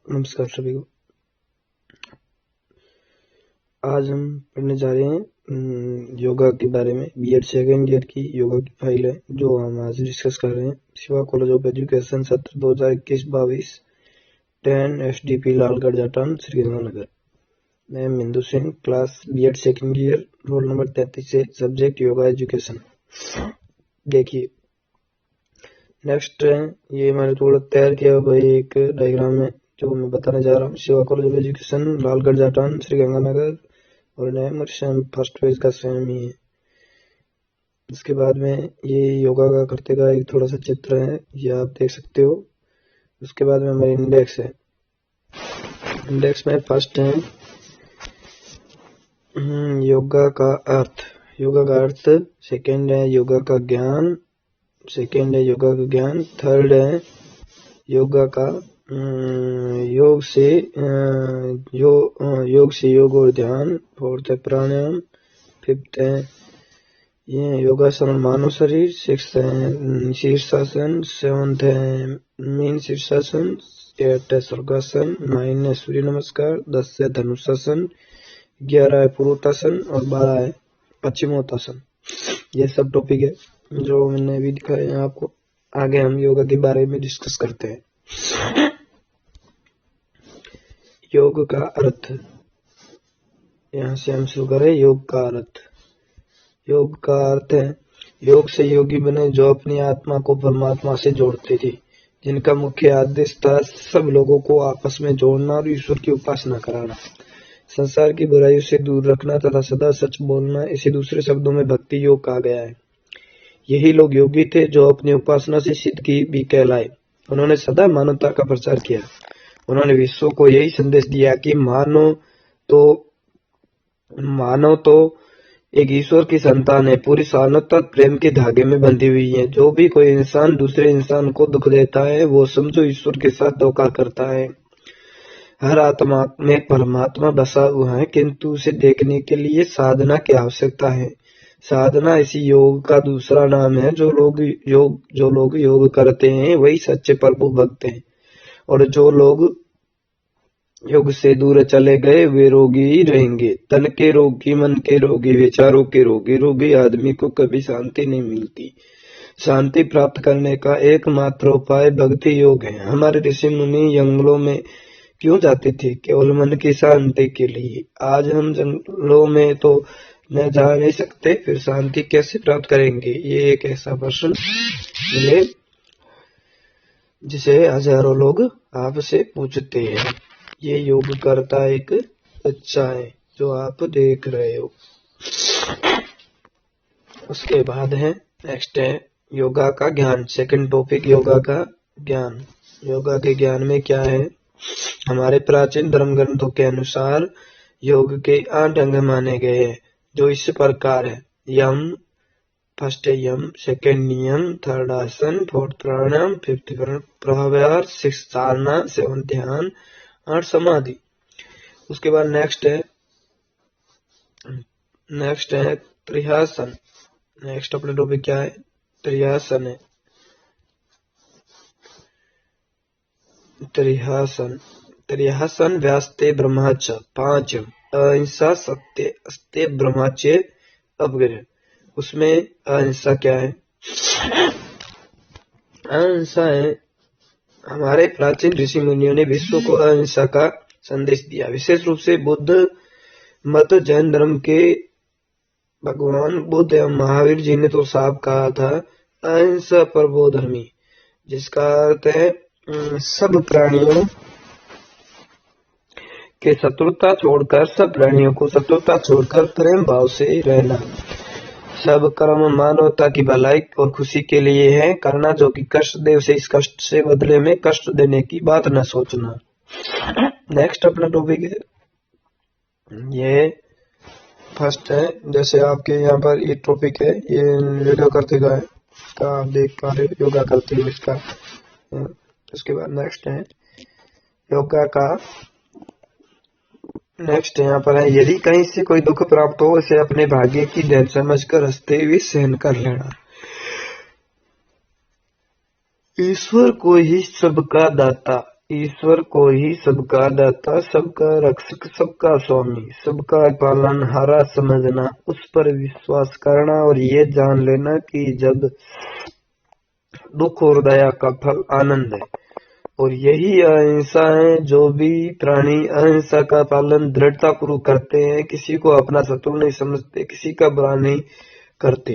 नमस्कार सभी को। आज हम पढ़ने जा रहे हैं योगा के बारे में। बीएड सेकेंड ईयर की योगा की फाइल है जो हम आज डिस्कस कर रहे हैं। शिवा कॉलेज ऑफ एजुकेशन सत्र 2021-22 10 SDP लालगढ़ जाटान श्रीगंगानगर। मैं Mindu Singh, class BEd second year, roll number 33 से, सब्जेक्ट योगा एजुकेशन। देखिए नेक्स्ट है, ये मैंने थोड़ा तैयार किया हुआ एक डायग्राम है जो मैं बताने जा रहा हूँ। Shiva college of education Lalgarh Jatan Sriganganagar, और नेम और सेम फर्स्ट पेज का सेम ही है। इसके बाद में ये योगा का करते का एक थोड़ा सा चित्र है, ये आप देख सकते हो। उसके बाद में हमारे इंडेक्स है। इंडेक्स में फर्स्ट है योगा का अर्थ। योगा का अर्थ। सेकंड है योगा का ज्ञान। थर्ड है योगा का योग से योग और ध्यान। फोर्थ है प्राणायाम। फिफ्थ है ये योगासन और मानव शरीर। सिक्स्थ है शीर्षासन। सेवंथ है मीन शीर्षासन। एट है स्वर्गासन। 9 है सूर्य नमस्कार। 10 है धनुषासन। 11 है पुरुषासन और 12 है पश्चिमोत्तासन। ये सब टॉपिक है जो मैंने अभी दिखाए हैं आपको। आगे हम योगा के बारे में डिस्कस करते हैं। योग का अर्थ, यहाँ से हम शुरू करें। योग का अर्थ। योग का अर्थ है योग से योगी बने जो अपनी आत्मा को परमात्मा से जोड़ते थे, जिनका मुख्य आदेश था सब लोगों को आपस में जोड़ना और ईश्वर की उपासना कराना, संसार की बुराइयों से दूर रखना तथा सदा सच बोलना। इसे दूसरे शब्दों में भक्ति योग कहा गया है। यही लोग योगी थे जो अपनी उपासना से सिद्ध की भी कहलाए। उन्होंने सदा मानवता का प्रचार किया। उन्होंने विश्व को यही संदेश दिया कि मानव तो एक ईश्वर की संतान है, पूरी शानता प्रेम के धागे में बंधी हुई है। जो भी कोई इंसान दूसरे इंसान को दुख देता है वो समझो ईश्वर के साथ धोखा करता है। हर आत्मा में परमात्मा बसा हुआ है, किंतु उसे देखने के लिए साधना की आवश्यकता है। साधना इसी योग का दूसरा नाम है। जो लोग योग करते हैं वही सच्चे प्रभु भक्त हैं, और जो लोग योग से दूर चले गए वे रोगी ही रहेंगे। तन के रोगी, मन के रोगी, विचारों के रोगी आदमी को कभी शांति नहीं मिलती। शांति प्राप्त करने का एकमात्र उपाय भक्ति योग है। हमारे ऋषि मुनि जंगलों में क्यों जाते थे? केवल मन की शांति के लिए। आज हम जंगलों में तो न जा नहीं सकते, फिर शांति कैसे प्राप्त करेंगे? ये एक ऐसा प्रश्न मिले जिसे हजारों लोग आपसे पूछते हैं। ये योग करता एक बच्चा है जो आप देख रहे हो। उसके बाद है नेक्स्ट है योगा का ज्ञान। सेकंड टॉपिक योगा का ज्ञान। योगा के ज्ञान में क्या है? हमारे प्राचीन धर्म ग्रंथों के अनुसार योग के 8 अंग माने गए हैं, जो इस प्रकार है। यम, फर्स्ट है यम, सेकंड नियम, थर्ड आसन, फोर्थ प्राणायाम, फिफ्थ प्रत्याहार, सिक्स्थ धारणा, सेवंथ ध्यान, 8 समाधि। उसके बाद नेक्स्ट है त्रियासन। नेक्स्ट अपने टॉपिक क्या है? त्रियासन है। त्रियासन व्यास्ते ब्रह्मच 5 अहिंसा, सत्य, अस्त्य, ब्रह्मचर्य, अपग्रह। उसमें अहिंसा क्या है? अहिंसा है हमारे प्राचीन ऋषि मुनियों ने विश्व को अहिंसा का संदेश दिया। विशेष रूप से बुद्ध मत, जैन धर्म के भगवान बुद्ध एवं महावीर जी ने तो साफ कहा था अहिंसा परमो धर्मी, जिसका अर्थ है सब प्राणियों के शत्रुता छोड़कर, सब प्राणियों को शत्रुता छोड़कर प्रेम भाव से रहना। सब कर्म मानवता की भलाई और खुशी के लिए है करना, जो कि कष्ट दे उसे इस कष्ट से बदले में कष्ट देने की बात न सोचना। नेक्स्ट अपना टॉपिक है, ये फर्स्ट है। जैसे आपके यहाँ पर ये टॉपिक है, ये योगा करते का है, इसका आप देख पा रहे हो योगा करते हुए इसका। उसके बाद नेक्स्ट है योगा का नेक्स्ट यहाँ पर है, यदि कहीं से कोई दुख प्राप्त हो उसे अपने भाग्य की देन समझकर हंसते हुए सहन कर लेना। ईश्वर को ही सबका दाता ईश्वर को ही सबका दाता, सबका रक्षक, सबका स्वामी, सबका पालनहारा समझना, उस पर विश्वास करना और ये जान लेना कि जब दुख और दया का फल आनंद है। और यही अहिंसा है। जो भी प्राणी अहिंसा का पालन दृढ़ता पूर्वक करते हैं, किसी को अपना शत्रु नहीं समझते, किसी का बुरा नहीं करते।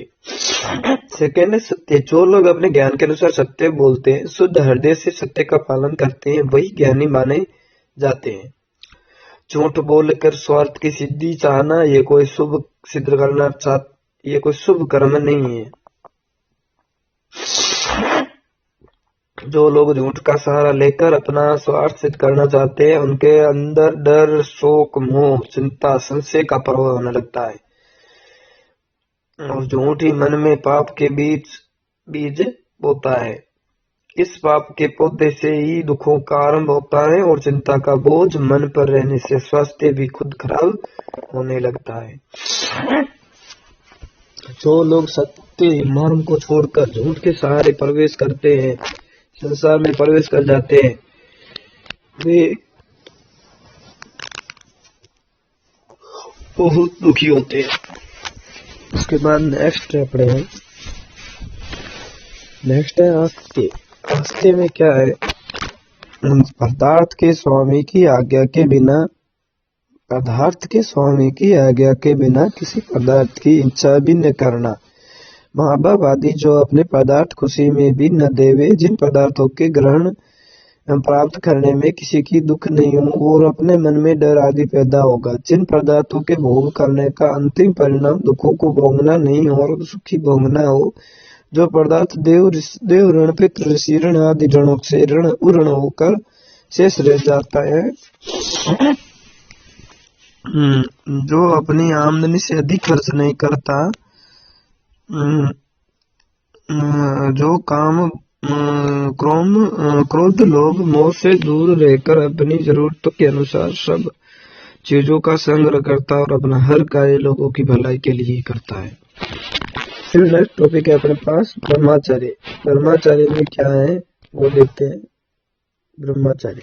सेकेंड है सत्य। जो लोग अपने ज्ञान के अनुसार सत्य बोलते हैं, शुद्ध हृदय से सत्य का पालन करते हैं, वही ज्ञानी माने जाते हैं। झूठ बोलकर स्वार्थ की सिद्धि चाहना, ये कोई शुभ कर्म नहीं है। जो लोग झूठ का सहारा लेकर अपना स्वार्थ सिद्ध करना चाहते हैं, उनके अंदर डर, शोक, मोह, चिंता, संशय का प्रभाव होने लगता है। और झूठ ही मन में पाप के बीज बोता है। इस पाप के पौधे से ही दुखों का आरंभ होता है और चिंता का बोझ मन पर रहने से स्वास्थ्य भी खुद खराब होने लगता है। जो लोग सत्य मर्म को छोड़कर झूठ के सहारे प्रवेश करते हैं, संसार में प्रवेश कर जाते हैं, वे बहुत दुखी होते हैं। उसके बाद नेक्स्ट है आस्ते। आस्ते में क्या है? पदार्थ के स्वामी की आज्ञा के बिना किसी पदार्थ की इच्छा भी न करना। महाभावादी जो अपने पदार्थ खुशी में भी न देवे, जिन पदार्थों के ग्रहण प्राप्त करने में किसी की दुख नहीं हो और अपने मन में डर आदि पैदा होगा, जिन पदार्थों के भोग करने का अंतिम परिणाम दुखों को भोगना नहीं हो और सुखी भोगना हो, जो पदार्थ देव ऋण, पितृ ऋषि ऋण आदि ऋणों से ऋण होकर शेष रह जाता है, जो अपनी आमदनी से अधिक खर्च नहीं करता, जो काम क्रोध, लोभ, मोह से दूर रहकर अपनी जरूरतों के अनुसार सब चीजों का संग्रह करता है और अपना हर कार्य लोगों की भलाई के लिए करता है। फिर नेक्स्ट टॉपिक है अपने पास ब्रह्मचर्य। ब्रह्मचर्य में क्या है वो देखते हैं। ब्रह्मचर्य,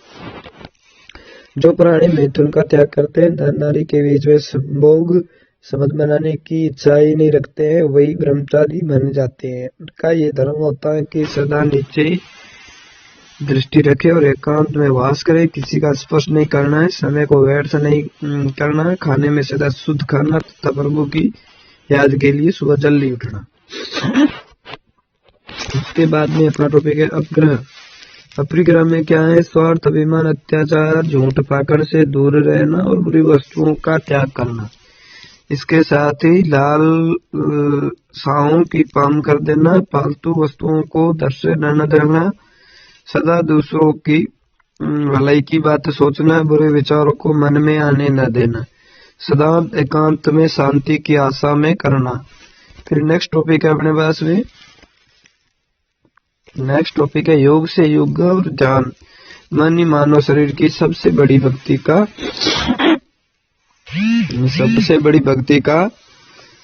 जो प्राणी मैथुन का त्याग करते हैं, धन नारी के बीच में संभोग संबंध बनाने की इच्छा ही नहीं रखते हैं, वही ब्रह्मचारी बन जाते हैं। उनका ये धर्म होता है कि सदा नीचे दृष्टि रखे और एकांत में वास करे, किसी का स्पर्श नहीं करना है, समय को व्यर्थ नहीं करना है, खाने में सदा शुद्ध खाना तथा प्रभु की याद के लिए सुबह जल्दी उठना। उसके बाद में अपना टॉपिक है अपग्रह। अपरिग्रह में क्या है? स्वार्थ, अभिमान, अत्याचार, झूठ पाकड़ से दूर रहना और बुरी वस्तुओं का त्याग करना। इसके साथ ही लालसाओं की पाम कर देना, पालतू वस्तुओं को दर से न देना, सदा दूसरों की भलाई की बात सोचना, बुरे विचारों को मन में आने न देना, सदा एकांत में शांति की आशा में करना। फिर नेक्स्ट टॉपिक है अपने पास में, नेक्स्ट टॉपिक है योग से युग और ध्यान। मन ही मानव शरीर की सबसे बड़ी भक्ति का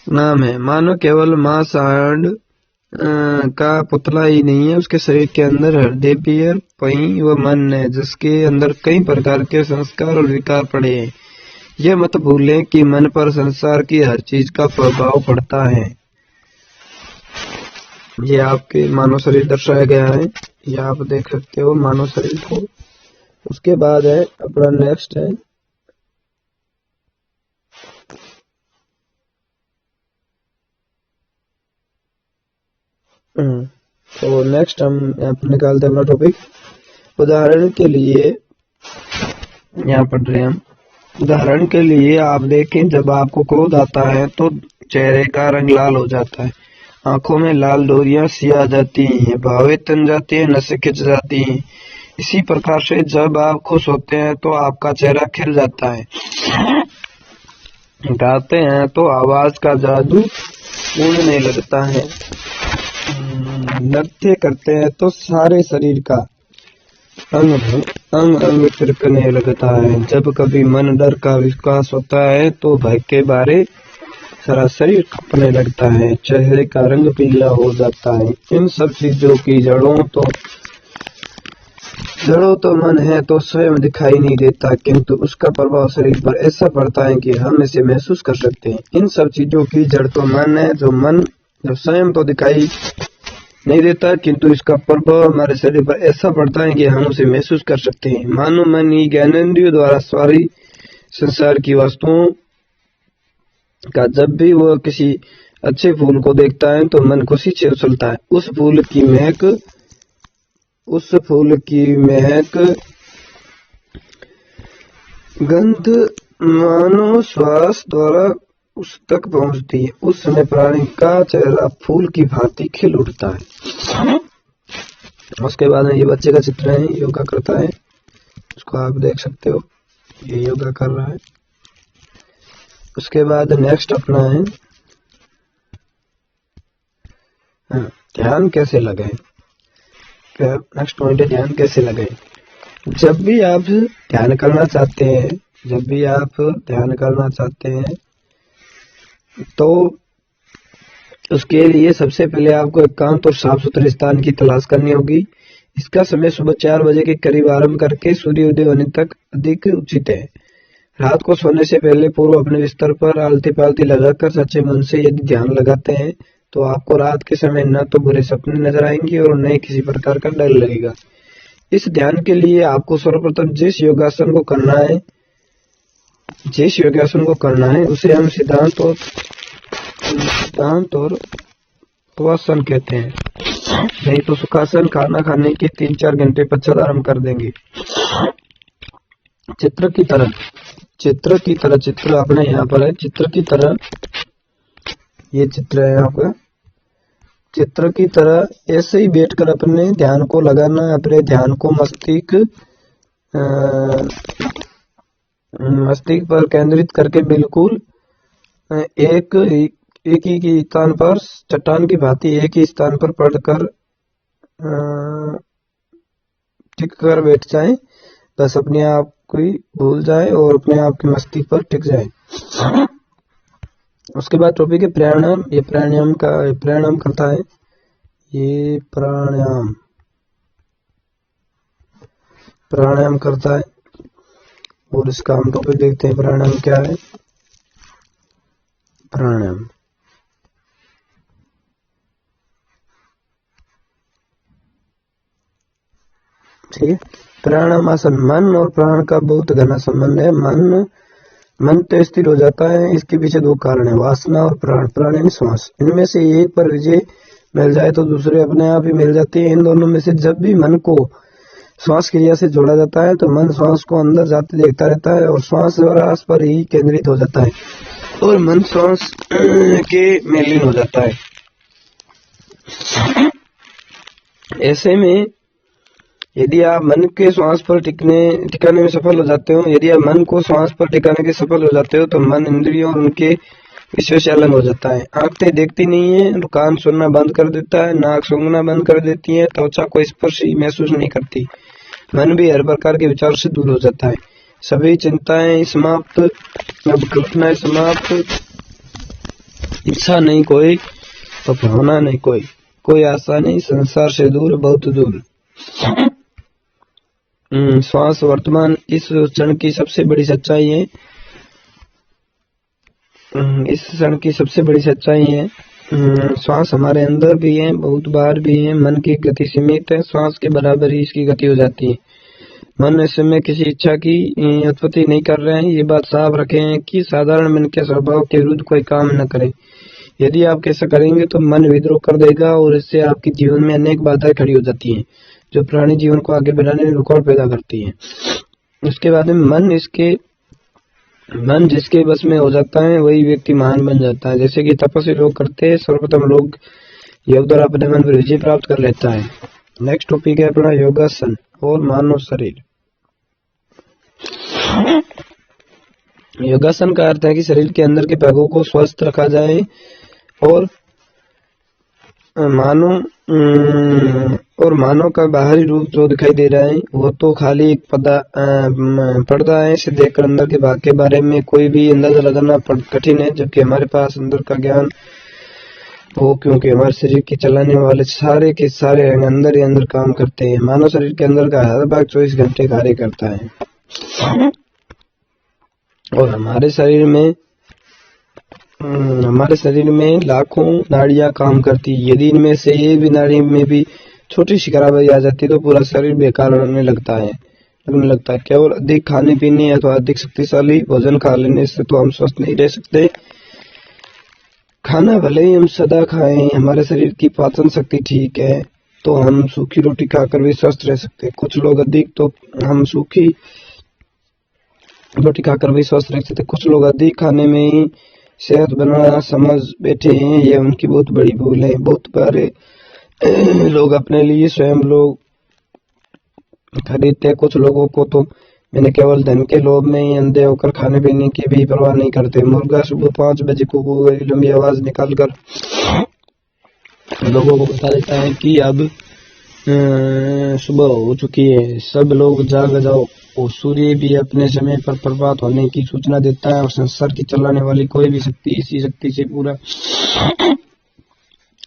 नाम है। मानव केवल मांस हाड़ का पुतला ही नहीं है, उसके शरीर के अंदर हृदय, पैर, पई व मन है, जिसके अंदर कई प्रकार के संस्कार और विकार पड़े हैं। यह मत भूलें कि मन पर संसार की हर चीज का प्रभाव पड़ता है। ये आपके मानव शरीर दर्शाया गया है, ये आप देख सकते हो मानव शरीर को। उसके बाद है अपना नेक्स्ट है तो नेक्स्ट हम निकालते हैं अपना टॉपिक। उदाहरण के लिए यहाँ पढ़ रहे हैं हम। उदाहरण के लिए आप देखें, जब आपको क्रोध आता है तो चेहरे का रंग लाल हो जाता है, आंखों में लाल डोरियां सी आ जाती हैं, भावें तन जाती हैं, नसें खिंच जाती हैं। इसी प्रकार से जब आप खुश होते हैं तो आपका चेहरा खिल जाता है, गाते हैं तो आवाज का जादू उड़ने लगता है, नृत्य करते हैं तो सारे शरीर का अंग अंग थिरकने लगता है। जब कभी मन डर का विश्वास होता है तो भय के बारे सारा शरीर कांपने लगता है, चेहरे का रंग पीला हो जाता है। इन सब चीजों की जड़ों तो जड़ों तो मन है तो स्वयं दिखाई नहीं देता, किंतु उसका प्रभाव शरीर पर ऐसा पड़ता है कि हम इसे महसूस कर सकते हैं। इन सब चीजों की जड़ तो मन है, जो मन जब स्वयं तो दिखाई नहीं देता, किंतु इसका प्रभाव हमारे शरीर पर ऐसा पड़ता है कि हम उसे महसूस कर सकते हैं। मानो मन ही ज्ञानेंद्रियों द्वारा सारी संसार की वस्तुओं का जब भी वह किसी अच्छे फूल को देखता है तो मन खुशी से उछलता है। उस फूल की महक गंध मानो श्वास द्वारा उस तक पहुंचती है। उस समय प्राणी का चेहरा फूल की भांति खिल उठता है। उसके बाद ये बच्चे का चित्र है, योगा करता है, उसको आप देख सकते हो, ये योगा कर रहा है। उसके बाद नेक्स्ट अपना है ध्यान कैसे लगाएं। नेक्स्ट पॉइंट है ध्यान कैसे लगाएं। जब भी आप ध्यान करना चाहते हैं तो उसके लिए सबसे पहले आपको एकांत और साफ सुथरे स्थान की तलाश करनी होगी। इसका समय सुबह 4 बजे के करीब आरंभ करके सूर्योदय होने तक अधिक उचित है। रात को सोने से पहले पूर्व अपने बिस्तर पर आलती पालती लगाकर सच्चे मन से यदि ध्यान लगाते हैं तो आपको रात के समय न तो बुरे सपने नजर आएंगे और न ही किसी प्रकार का डर लगेगा। इस ध्यान के लिए आपको सर्वप्रथम जिस योगासन को करना है उसे हम सिद्धांत और पवासन कहते हैं, नहीं तो सुखासन खाना खाने के 3-4 घंटे पश्चात आरंभ कर देंगे। चित्र की तरह अपने यहाँ पर है। चित्र की तरह ये चित्र है यहाँ पर। चित्र की तरह ऐसे ही बैठकर अपने ध्यान को लगाना। अपने ध्यान को मस्तिष्क पर केंद्रित करके बिल्कुल एक ही स्थान पर चट्टान की भांति एक ही स्थान पर पढ़कर टिक कर बैठ जाएं। बस अपने आप को भूल जाए और अपने आप के मस्तिष्क पर टिक जाए। उसके बाद टॉपिक है प्राणायाम। ये प्राणायाम करता है। ये प्राणायाम करता है और इसका हम टॉपिक देखते हैं। प्राणायाम क्या है। प्राणायाम ठीक है। प्राणायाम आसन मन और प्राण का बहुत घना संबंध है। मन तो स्थिर हो जाता है। इसके पीछे 2 कारण है, वासना और प्राण यानी श्वास। इनमें से एक पर विजय मिल जाए तो दूसरे अपने आप ही मिल जाते हैं। इन दोनों में से जब भी मन को श्वास क्रिया से जोड़ा जाता है तो मन श्वास को अंदर जाते देखता रहता है और श्वास और आस पर ही केंद्रित हो जाता है और मन श्वास के में लीन हो जाता है। ऐसे में यदि आप मन के श्वास पर टिकाने में सफल हो जाते हो तो मन इंद्रियों और उनके विषय से अलग हो जाता है। आंखें देखती नहीं है, कान सुनना बंद कर देता है, नाक सूंघना बंद कर देती है, त्वचा को स्पर्श महसूस नहीं करती। मन भी हर प्रकार के विचार से दूर हो जाता है। सभी चिंताएं समाप्त, अब कल्पनाएं समाप्त, इच्छा नहीं कोई तो भावना नहीं कोई आशा नहीं, संसार से दूर, बहुत दूर। श्वास वर्तमान इस क्षण की सबसे बड़ी सच्चाई है। श्वास हमारे अंदर भी है, बहुत बाहर भी है। मन की गति सीमित है, श्वास के बराबर ही इसकी गति हो जाती है। मन इस समय किसी इच्छा की उत्पत्ति नहीं कर रहे हैं। ये बात साफ रखें कि साधारण मन के स्वभाव के विरुद्ध कोई काम न करें। यदि आप कैसा करेंगे तो मन विद्रोह कर देगा और इससे आपके जीवन में अनेक बाधाएं खड़ी हो जाती हैं जो प्राणी जीवन को आगे बढ़ाने में रुकावट पैदा करती है। उसके बाद में मन जिसके बस में हो जाता है वही व्यक्ति महान बन जाता है। जैसे कि तपस्वी लोग करते हैं, सर्वप्रथम लोग योग द्वारा अपने मन पर विजय प्राप्त कर लेता है। नेक्स्ट टॉपिक है अपना योगासन और मानव शरीर। योगासन का अर्थ है कि शरीर के अंदर के भागों को स्वस्थ रखा जाए और मानव का बाहरी रूप जो दिखाई दे रहा है वो तो खाली एक पर्दा है। इसे देखकर अंदर के भाग के बारे में कोई भी अंदाजा लगाना कठिन है, जबकि हमारे पास अंदर का ज्ञान वो क्योंकि हमारे शरीर के चलाने वाले सारे के सारे अंग अंदर ही अंदर काम करते हैं। मानव शरीर के अंदर का हर भाग 24 घंटे कार्य करता है और हमारे शरीर में लाखों नाड़ियां काम करती है। यदि इनमें से एक भी नाड़ी में भी छोटी सी खराबी आ जाती है तो पूरा शरीर बेकार लगने लगता है। केवल अधिक खाने पीने अथवा अधिक शक्तिशाली भोजन खा लेने से तो हम स्वस्थ नहीं रह सकते। खाना भले ही हम सदा खाएं, हमारे शरीर की पाचन शक्ति ठीक है तो हम सूखी रोटी खाकर भी स्वस्थ रह सकते हैं। कुछ लोग सूखी रोटी खाकर भी स्वस्थ रह सकते। कुछ लोग अधिक खाने में ही सेहत बनाना समझ बैठे हैं, यह उनकी बहुत बड़ी भूल है। बहुत बारे लोग अपने लिए स्वयं लोग खरीदते। कुछ लोगों को तो मैंने केवल धन के लोभ में ही अंधे होकर खाने पीने की भी परवाह नहीं करते। मुर्गा सुबह 5 बजे को लंबी आवाज निकालकर लोगों को बता देता है कि अब सुबह हो चुकी है, सब लोग जाग जाओ। और सूर्य भी अपने समय पर प्रभात होने की सूचना देता है और संसार की चलाने वाली कोई भी शक्ति, इसी शक्ति से पूरा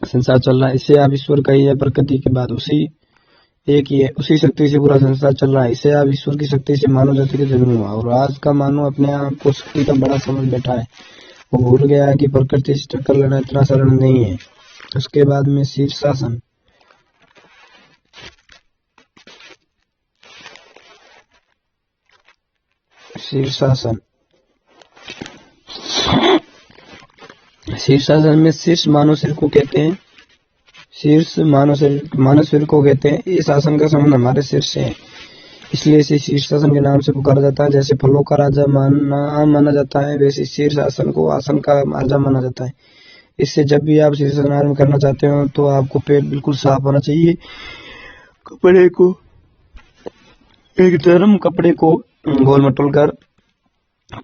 संसार चल रहा है। इसे आप ईश्वर का ही है। प्रकृति के बाद उसी एक ही है, उसी शक्ति से पूरा संसार चल रहा है। इसे आप ईश्वर की शक्ति से मानव जाति का जन्म हुआ और आज का मानव अपने आप को शक्ति का बड़ा समझ बैठा है। वो भूल गया है कि प्रकृति से टक्कर लेना इतना सरल नहीं है। उसके बाद में शीर्षासन। शीर्षासन में शीर्ष मानव शरीर को कहते हैं। शीर्ष मानव शरीर को कहते हैं। इस आसन का संबंध हमारे सिर से है, इसलिए इसे शीर्षासन के नाम से पुकारा जाता है। जैसे फलों का राजा माना जाता है, वैसे शीर्षासन को आसन का राजा माना जाता है। इससे जब भी आप शीर्षासन आरंभ करना चाहते हो तो आपको पेट बिल्कुल साफ होना चाहिए। कपड़े को एक गर्म कपड़े को गोल मटोल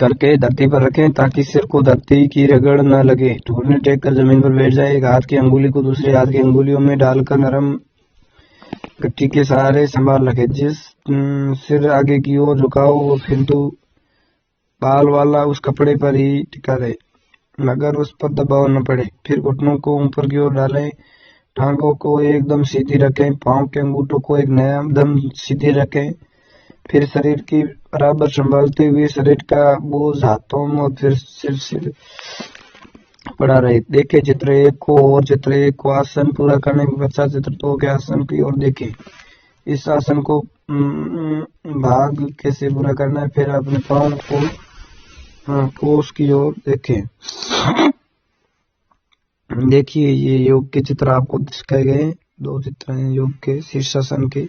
करके धरती पर रखें ताकि सिर को धरती की रगड़ न लगे। ठोड़ने टेक कर जमीन पर बैठ जाए। एक हाथ की अंगुली को दूसरे हाथ की अंगुलियों में डालकर नरम गट्टी के सहारे संभाल रखे। जिस सिर आगे की ओर झुकाओ वो फिंटू बाल वाला उस कपड़े पर ही टिका रहे मगर उस पर दबाव न पड़े। फिर घुटनों को ऊपर की ओर डालें। टांगों को एकदम सीधी रखें। पांव के अंगूठों को एकदम सीधे रखें। फिर शरीर की बराबर संभालते हुए शरीर का बोझ हाथों में और फिर सिर पड़ा रहे। देखे चित्र 1 को और चित्र 1 को। आसन पूरा करने के पश्चात चित्र 2 के आसन की ओर देखें। इस आसन को भाग कैसे पूरा करना है। फिर अपने पांव को कोष की ओर देखें। देखिए ये योग के चित्र आपको दिखाए गए। 2 चित्र हैं योग के, शीर्षासन के।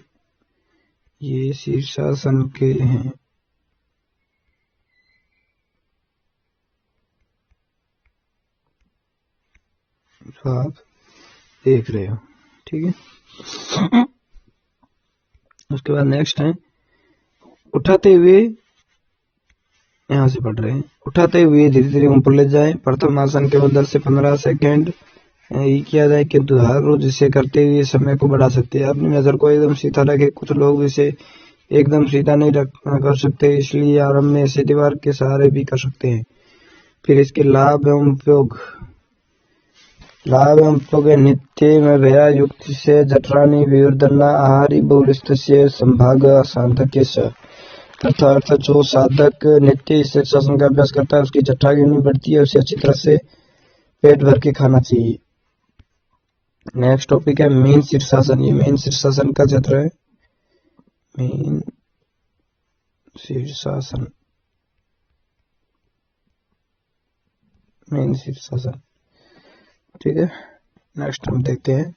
ये शीर्षासन के हैं। जो आप देख रहे हो, ठीक है। उसके बाद नेक्स्ट है उठाते हुए। यहां से पढ़ रहे हैं। उठाते हुए धीरे धीरे ऊपर ले जाए। प्रथम आसन केवल 10 से 15 सेकेंड ही किया जाए, किंतु हर रोज इसे करते हुए समय को बढ़ा सकते हैं। अपनी नजर को एकदम सीधा रखें। कुछ लोग इसे एकदम सीधा नहीं कर सकते, इसलिए आरंभ में इसे दीवार के सहारे भी कर सकते हैं। फिर इसके लाभ एवं उपयोग नित्य में भया युक्ति से जठरानी विवर्धना आहारी बहुलिस्तस्य संभाग साधक अर्थात जो साधक नित्य इस शीर्षासन का अभ्यास करता है उसकी जठरा नहीं बढ़ती है। उसे अच्छी तरह से पेट भर के खाना चाहिए। नेक्स्ट टॉपिक है मेन शीर्षासन। ये मेन शीर्षासन का चित्र है। मेन शीर्षासन, ठीक है। नेक्स्ट हम देखते हैं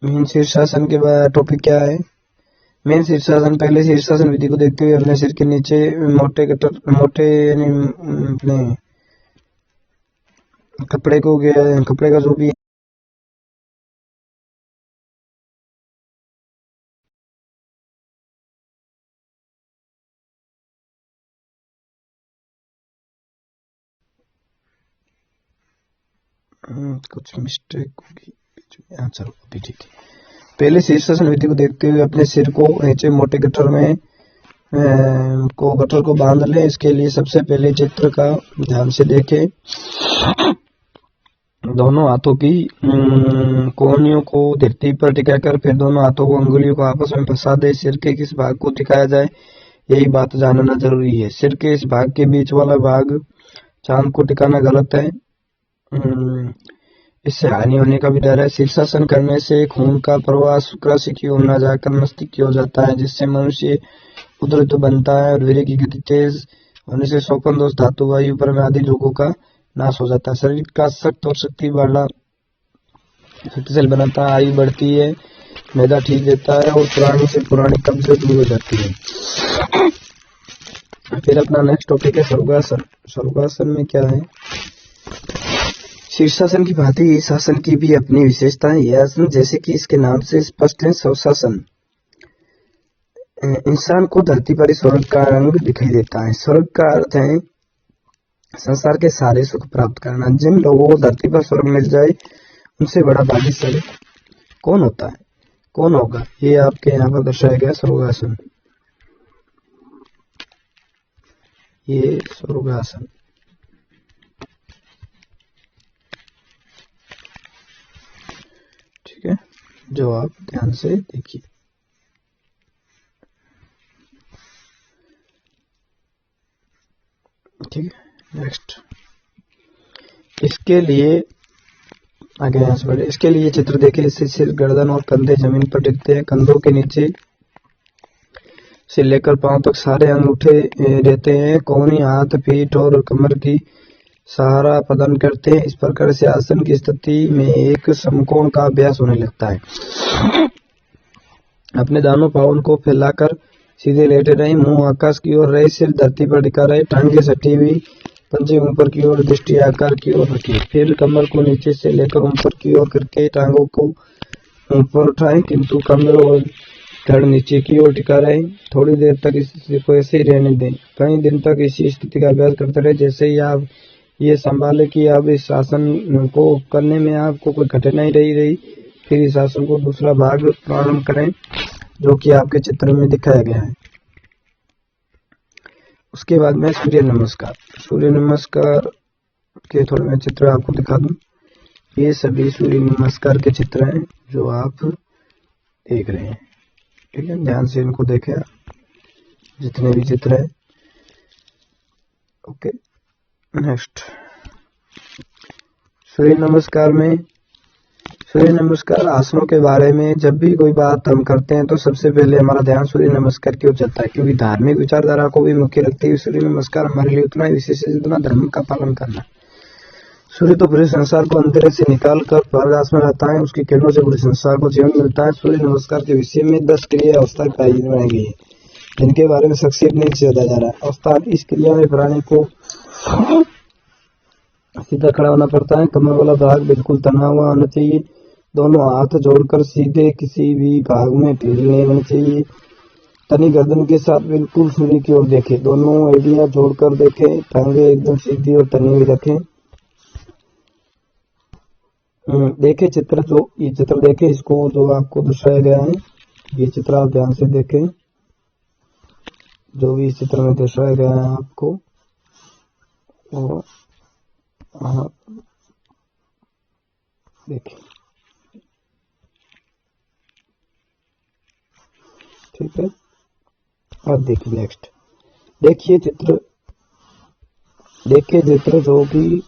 मेन शीर्षासन के बाद टॉपिक क्या है। मेन शीर्षासन। पहले शीर्षासन विधि को देखते हुए अपने सिर के नीचे मोटे यानी अपने कपड़े का जो भी कुछ मिस्टेक होगी। चलो अभी ठीक है। पहले शीर्षासन विधि को देखते हुए अपने सिर को नीचे मोटे गट्ठर को बांध लें। इसके लिए सबसे पहले चित्र का ध्यान से देखें। दोनों हाथों की कोहनियों को धरती पर टिकाकर फिर दोनों हाथों को अंगुलियों को आपस में फंसा दे। सिर के किस भाग को टिकाया जाए, यही बात जानना जरूरी है। सिर के इस भाग के बीच वाला भाग चांद को टिकाना गलत है। इससे हानि होने का भी डर है। शीर्षासन करने से खून का प्रवाह शुक्राशय की ओर न जाकर मस्तिष्क की ओर जाता है, जिससे मनुष्य उद्रित बनता है और वीर्य की गति तेज होने से शोफन दोष, धातु वायु पर आदि रोगों का नाश हो जाता है। शरीर का सख्त और शक्तिशाली बनाता है, आयु बढ़ती है, मैदा ठीक देता है और पुरानी से पुरानी कब्ज दूर हो जाती है। फिर अपना नेक्स्ट टॉपिक है स्वर्गासन। स्वर्गासन में क्या है? शीर्षासन की भांति इस आसन की भी अपनी विशेषता है। यह आसन जैसे कि इसके नाम से स्पष्ट है, स्वर्गासन इंसान को धरती पर स्वर्ग का रंग दिखाई देता है। स्वर्ग का अर्थ है संसार के सारे सुख प्राप्त करना। जिन लोगों को धरती पर स्वर्ग मिल जाए उनसे बड़ा भाग्यशाली कौन होता है, कौन होगा? ये आपके यहाँ पर दर्शाया गया स्वर्गासन। ये स्वर्गासन ठीक है, जो आप ध्यान से देखिए। ठीक है, नेक्स्ट इसके लिए आगे यहाँ से बढ़े। इसके लिए चित्र देखें। इससे सिर, गर्दन और कंधे जमीन पर टिकते हैं। कंधों के नीचे से लेकर पांव तक सारे अंग उठे रहते हैं। कोहनी हाथ, पीठ और कमर की सहारा प्रदान करते हैं। इस प्रकार से आसन की स्थिति में एक समकोण का अभ्यास होने लगता है। अपने दानों पाँव को फैलाकर सीधे लेटे रहे, मुंह आकाश की ओर रहे, सिर धरती पर टिका रहे, टांगे सटी हुई, पंजे ऊपर की ओर, दृष्टि आकार की ओर रखिए। फिर कमर को नीचे से लेकर ऊपर की ओर करके टांगों को ऊपर उठाएं, किंतु कमर और धड़ नीचे की ओर टिका रहे। थोड़ी देर तक इस स्थिति को ऐसे ही रहने दें। कई दिन तक इसी स्थिति का अभ्यास करते रहे। जैसे ही आप ये संभाले कि अब इस आसन को करने में आपको कोई कठिनाई रही, फिर इस आसन को दूसरा भाग प्रारंभ करें, जो कि आपके चित्र में दिखाया गया है। उसके बाद में सूर्य नमस्कार। सूर्य नमस्कार के थोड़े मैं चित्र आपको दिखा दूं। ये सभी सूर्य नमस्कार के चित्र हैं जो आप देख रहे हैं। ठीक है, ध्यान से इनको देखें जितने भी चित्र है। ओके, नेक्स्ट सूर्य नमस्कार में सूर्य नमस्कार आसनों के बारे में जब भी कोई बात हम करते हैं तो सबसे पहले हमारा ध्यान सूर्य नमस्कार की ओर जाता है, क्योंकि धार्मिक विचारधारा को भी मुख्य रखते हुए सूर्य नमस्कार हमारे लिए उतना ही विशेष है जितना धर्म का पालन करना। सूर्य तो पूरे संसार को अंधेरे से निकाल कर प्रकाश में रहता है, उसकी किरणों से पूरे संसार को जीवन मिलता है। सूर्य नमस्कार के विषय में 10 क्रिया अवस्था बनाई गई है, जिनके बारे में संक्षेप में बताया जा रहा है। अवस्था, इस क्रिया में प्राणी को सीधा खड़ा होना पड़ता है। कमर वाला भाग बिल्कुल तना हुआ होना चाहिए। दोनों हाथ जोड़कर सीधे किसी भी भाग में ढील नहीं होनी चाहिए। तनी गर्दन के साथ बिल्कुल सूर्य की ओर देखें। दोनों एड़ियां जोड़कर देखें। टांगे एकदम सीधी और तनी हुई रखें। देखें चित्र, जो ये चित्र देखें, इसको जो आपको दर्शाया गया है, ये चित्र आप ध्यान से देखें। जो भी इस चित्र में दर्शाया गया है आपको, और देखिए। ठीक है, अब देखिए नेक्स्ट। देखिए चित्र जो कि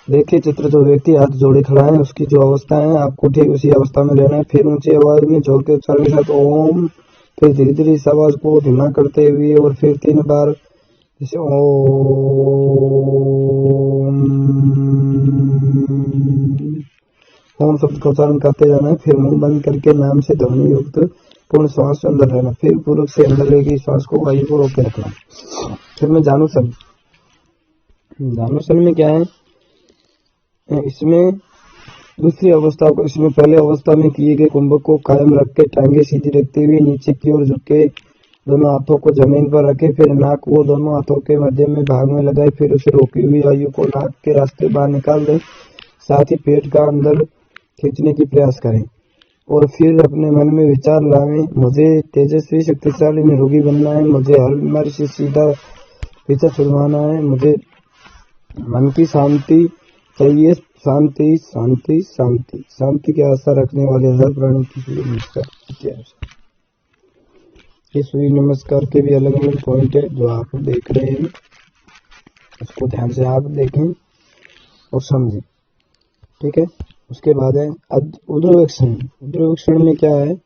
देखिए चित्र जो व्यक्ति हाथ जोड़े खड़ा है उसकी जो अवस्था है आपको ठीक उसी अवस्था में रहना है। फिर ऊंची आवाज में जोर के उच्चारण के साथ ओम, फिर धीरे धीरे इस आवाज को धीमा करते हुए और फिर 3 बार जैसे ओम शब्द का उच्चारण करते जाना है। फिर मुंह बंद करके नाम से ध्वनि युक्त पूर्ण श्वास अंदर रहना। फिर पूर्व से अंदर लेके श्वास को वायु को रोके रखना। फिर में जानुसन में क्या है, इसमें दूसरी अवस्था को, इसमें पहले अवस्था में किए गए कुंभक को कायम रख के टांगे सीधी रखते हुए नीचे की ओर झुके दोनों हाथों को जमीन पर रखे। फिर नाक को दोनों हाथों के मध्य में भाग में लगाए। फिर उसे रोकी हुई वायु को नाक के रास्ते बाहर निकाल दें। साथ ही पेट का अंदर खींचने की प्रयास करें और फिर अपने मन में विचार लाएं, मुझे तेजस्वी शक्तिशाली निरोगी बनना है, मुझे हर बीमारी से सीधा पीछा छुड़वाना है, मुझे मन की शांति चाहिए, शांति शांति शांति। शांति की आशा रखने वाले हर प्राणी की सूर्य नमस्कार इतिहास। ये सूर्य नमस्कार के भी अलग अलग पॉइंट है जो आप देख रहे हैं, उसको ध्यान से आप देखें और समझें, ठीक है। उसके बाद है उद्रवक्षण। उद्रवक्षण में क्या है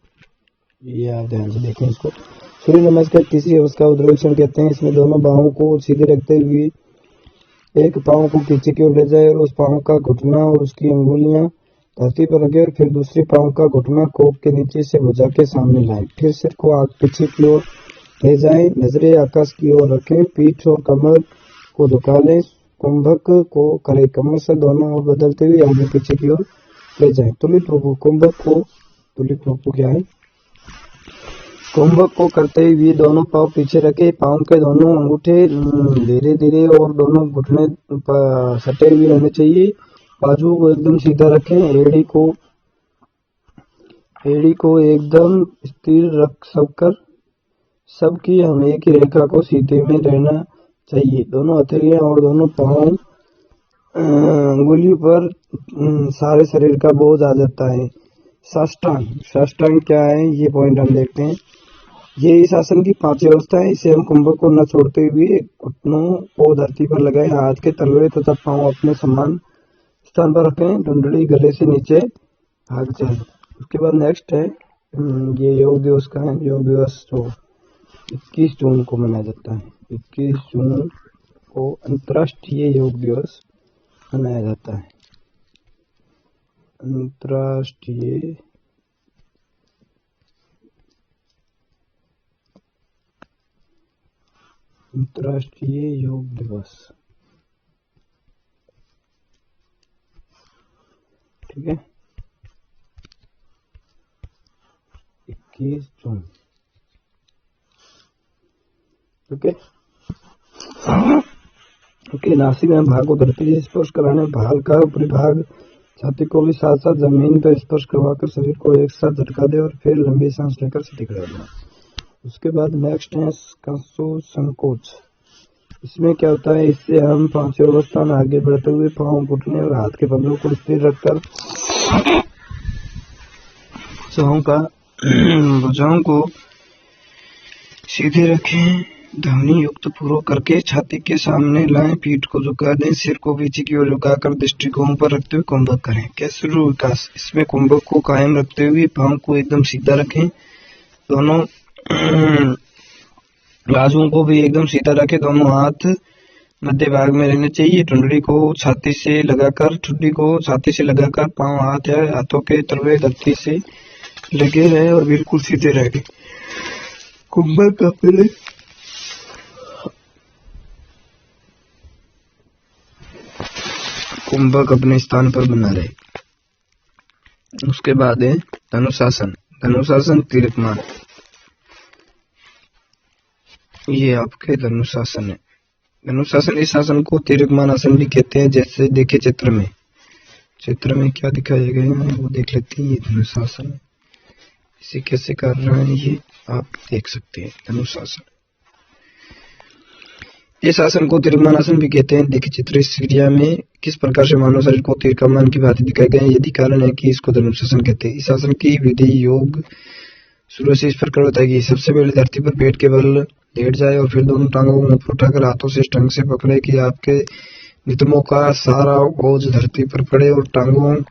ये आप ध्यान से देखें इसको। सूर्य नमस्कार तीसरी अवस्था उद्रवक्षण कहते हैं। इसमें दोनों बाहों को सीधे रखते हुए एक पांव को पीछे की ओर ले जाए और उस पांव का घुटना और उसकी अंगुलियां धरती पर रखे और फिर दूसरे पांव का घुटना कोप के नीचे से भुजा के सामने लाएं। फिर सिर को आग पीछे की ओर ले जाएं, नजरें आकाश की ओर रखें, पीठ और कमर को झुका लें, कुंभक को करें, कमर से दोनों ओर बदलते हुए आगे पीछे की ओर ले जाएं। तुलित रूप कुंभक को, तुलित रूप क्या है, कुंभक को करते हुए दोनों पांव पीछे रखे, पांव के दोनों अंगूठे धीरे धीरे और दोनों घुटने सटे हुए रहने चाहिए। बाजू को एकदम सीधा रखें, एड़ी को एकदम स्थिर रख सबकी हम एक ही रेखा को सीधे में रहना चाहिए। दोनों हथेलियां और दोनों पांव अंगुलियों पर सारे शरीर का बोझ आ जाता है। साष्टांग, साष्टांग क्या है ये पॉइंट हम देखते हैं। ये इस आसन की पांचवी अवस्था है। इसे हम कुंभक को न छोड़ते हुए घुटनों को धरती पर लगाए, हाथ के तलवे तथा पांव अपने समान स्थान पर रखें, डंडली गले से नीचे भाग जाए। उसके बाद नेक्स्ट है ये योग दिवस का है। योग दिवस जो 21 जून को मनाया जाता है। 21 जून को अंतर्राष्ट्रीय योग दिवस मनाया जाता है। अंतर्राष्ट्रीय योग दिवस, ठीक है, 21 जून। ओके, नासिक में भाग को धरती से स्पर्श कराने, भाल का ऊपरी भाग छाती को भी साथ साथ जमीन पर स्पर्श करवाकर शरीर को एक साथ झटका दे और फिर लंबी सांस लेकर सीधी खड़ा देना। उसके बाद नेक्स्ट है संकोच। इसमें क्या होता है, इससे हम पांचवी अवस्था में आगे बढ़ते हुए पांव, घुटने और हाथ के पंजों को स्थिर रखकर भुजाओं को सीधे रखें, ध्वनि युक्त पूर्वक करके छाती के सामने लाएं, पीठ को झुका दें, सिर को पीछे की ओर झुकाकर दृष्टिकोण पर रखते हुए कुंभक करें। कैसे विकास, इसमें कुंभक को कायम रखते हुए पांव को एकदम सीधा रखें, दोनों बाजुओं को भी एकदम सीधा रखें, दोनों हाथ मध्य भाग में रहने चाहिए, ठुड्डी को छाती से लगाकर पांव हाथ या हाथों के तलवे धरती से लगे रहे और बिल्कुल सीधे रहे। कुंभक अपने स्थान पर बना रहे। उसके बाद है धनुषासन। धनुषासन तीर्थमान, ये आपके धनुषासन है। धनुषासन, इस आसन को तीर्थमान आसन भी कहते हैं। जैसे देखिए चित्र में क्या दिखाया गया है वो देख लेते हैं। ये धनुषासन है, इसे कैसे कर रहा है ये आप देख सकते हैं। धनुषासन, इस आसन को तीर्थमान आसन भी कहते हैं। देखिए चित्र, इस क्रिया में किस प्रकार से मानव शरीर को तीर कमान की भांति दिखाए गए हैं, यदि कारण है कि इसको धनुषासन कहते हैं। इस आसन की विधि योग शुरू से इस प्रकार बताएगी। सबसे पहले धरती पर पेट के बल लेट जाए और फिर दोनों टांगों को मुंह उठाकर हाथों से इस ढंग से पकड़े कि आपके नितंबों का सारा बोझ धरती पर पड़े और टांगों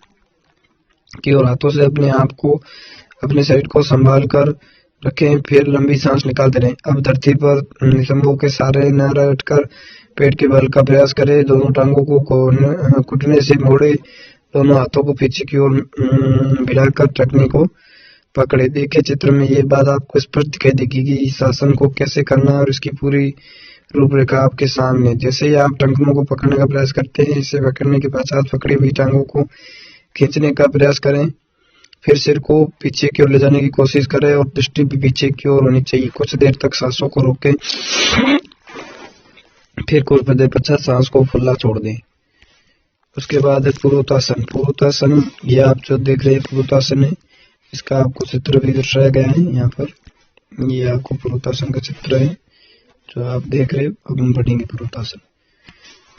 की और हाथों से अपने आप को, अपने शरीर को संभाल कर रखें। फिर लंबी सांस निकालते रहें। अब धरती पर नितंबों के सारे न रखकर पेट के बल का प्रयास करें। दोनों टांगों को घुटने से मोड़े, दोनों हाथों को पीछे की ओर मिलाकर टखने को पकड़े। देखिए चित्र में ये बात आपको स्पष्ट दिखाई देगी कि इस आसन को कैसे करना है और इसकी पूरी रूपरेखा आपके सामने। जैसे ही आप टखनों को पकड़ने का प्रयास करते हैं, इसे पकड़ने के पश्चात पकड़ी हुई टांगों को खींचने का प्रयास करें। फिर सिर को पीछे की ओर ले जाने की कोशिश करें और दृष्टि भी पीछे की ओर होनी चाहिए। कुछ देर तक सांसों को रोकें, फिर कुछ देर पश्चात सांस को खुला छोड़ दें। उसके बाद है पुरुतासन। पुरुतासन, ये आप जो देख रहे हैं पुरुतासन है, इसका आपको चित्र भी दर्शाया गया है यहाँ पर। ये आपको पुरुतासन का चित्र है जो आप देख रहे हैं। अब हम पढ़ेंगे पुरुतासन।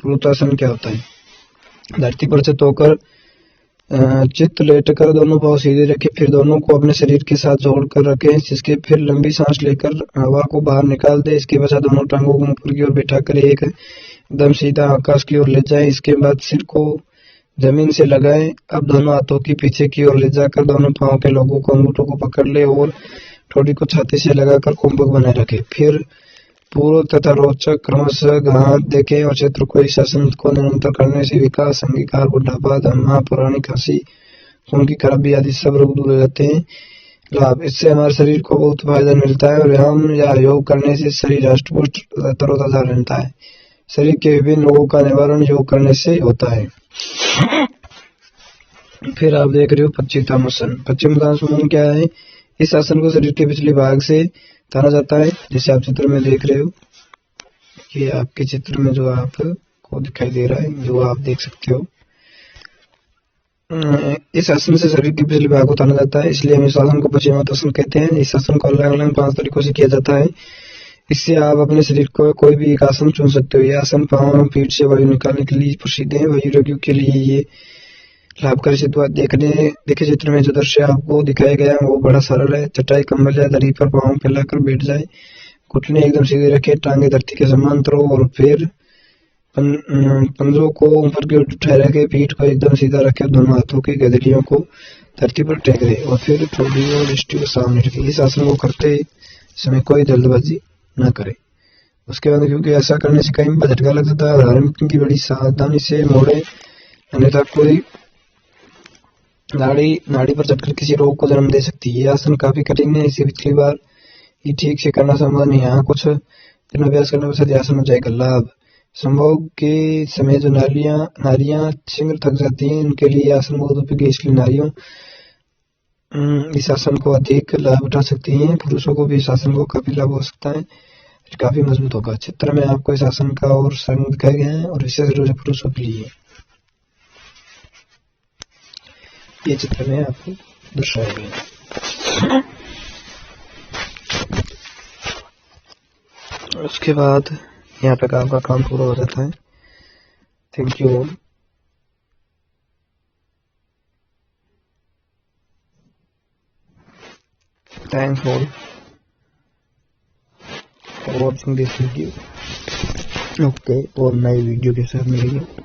पुरुषासन क्या होता है? धरती पर चित होकर चित्त लेटकर दोनों पांव सीधे रखें, फिर दोनों को अपने शरीर के साथ जोड़कर रखें, जिसके फिर लंबी सांस लेकर हवा को बाहर निकाल दें। इसके बाद दोनों टांगों को ऊपर की ओर बिठाकर एक एकदम सीधा आकाश की ओर ले जाएं। इसके बाद सिर को जमीन से लगाएं। अब दोनों हाथों की पीछे की ओर ले जाकर दोनों पांव के लोगों को अंगूठों को पकड़ ले और ठोड़ी को छाती से लगाकर कुंभक बनाए रखें। फिर पूर्व तथा रोचक क्रमशः घात देखें और क्षेत्र को इस आसन को निरंतर करने से विकास, अंगीकार, बुढ़ापा, दमा, पुरानी खांसी, खून की खराबी आदि सब रोग दूर हो जाते हैं। लाभ, इससे हमारे शरीर को बहुत फायदा मिलता है और व्यायाम या योग करने से शरीर हष्ट-पुष्ट तरोताजा रहता है। शरीर के विभिन्न रोगों का निवारण योग करने से होता है। फिर आप देख रहे हो पश्चिमोत्तानासन। पश्चिमोत्तानासन क्या है? इस आसन को शरीर के पिछले भाग से ताना जाता है, जैसे आप चित्र में देख रहे हो कि आपके चित्र में जो आपको दिखाई दे रहा है, जो आप देख सकते हो। इस आसन से शरीर के पिछले भाग को ताना जाता है, इसलिए हम इस आसन को पश्चिमोत्तानासन कहते हैं। इस आसन को अलग अलग 5 तरीकों से किया जाता है। इससे आप अपने शरीर को कोई भी एक आसन चुन सकते हो। यह आसन पांव और पीठ से वायु निकालने के लिए प्रसिद्ध है। वही रोगियों के लिए ये लाभकारी सिद्ध हुआ। देखे चित्र में जो दृश्य आपको दिखाया गया वो बड़ा सरल है। चटाई, कंबल या दरी पर पांव फैलाकर बैठ जाए, घुटने एकदम सीधे रखें, टांगे धरती के समांतर हो और फिर पंजों को ऊपर की ओर उठाए रखें, पीठ को एकदम सीधा रखें, दोनों हाथों की गदलियों को धरती पर टेक दें और फिर ठोड़ी और दृष्टि को सामने रखें। इस आसन को करते समय कोई जल्दबाजी न करें। उसके बाद क्योंकि ऐसा करने से कहीं झटका लग जाता है, हरण की बड़ी सावधानी से मोड़े, अन्यथा कोई नाड़ी पर चढ़कर किसी रोग को जन्म दे सकती है। यह आसन काफी कठिन है, इसे पिछली बार ही ठीक से करना संभव नहीं है। यहाँ कुछ दिन अभ्यास करने के बाद आसन हो जाएगा। लाभ, संभोग के समय जो नारियां शीघ्र थक जाती हैं, उनके लिए आसन बहुत उपयोगी है। इसलिए नारियों इस आसन को अधिक लाभ उठा सकती हैं। पुरुषों को भी इस आसन को काफी लाभ हो सकता है, काफी मजबूत होगा। चित्र में आपको इस आसन का और संग दिखाए गए हैं और विशेष रूप से पुरुषों के लिए ये चित्र में आपको दर्शाए गए हैं। उसके बाद यहाँ तक आपका काम पूरा हो जाता है। Thank you all. Thanks all for watching this video. Okay, और नई वीडियो के साथ मिलेंगे।